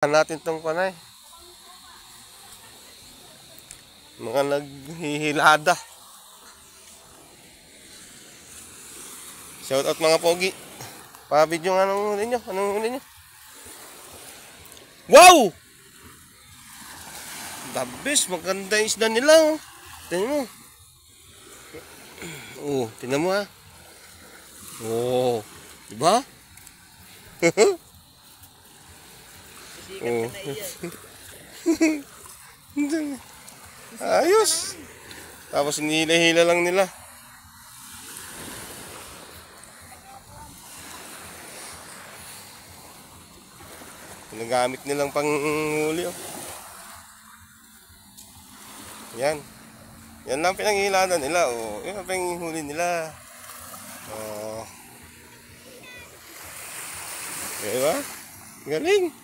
Natin tong panay. Mga naghihilada. Shout out mga pogi. Pa-video nga anong huli nyo? Anong huli nyo? Wow! The best. Maganda yung isda nila. Oh. Tingnan mo. Oh, tingnan mo ha. Oh. Diba? Oh. Ayos. Tapos hinihila-hila lang nila. Nagamit nilang panghuli. Oh. Yan. Yan lang pinanghiladan nila. Oh. Yan ang panghuli nila. Oh. Diba? Galing.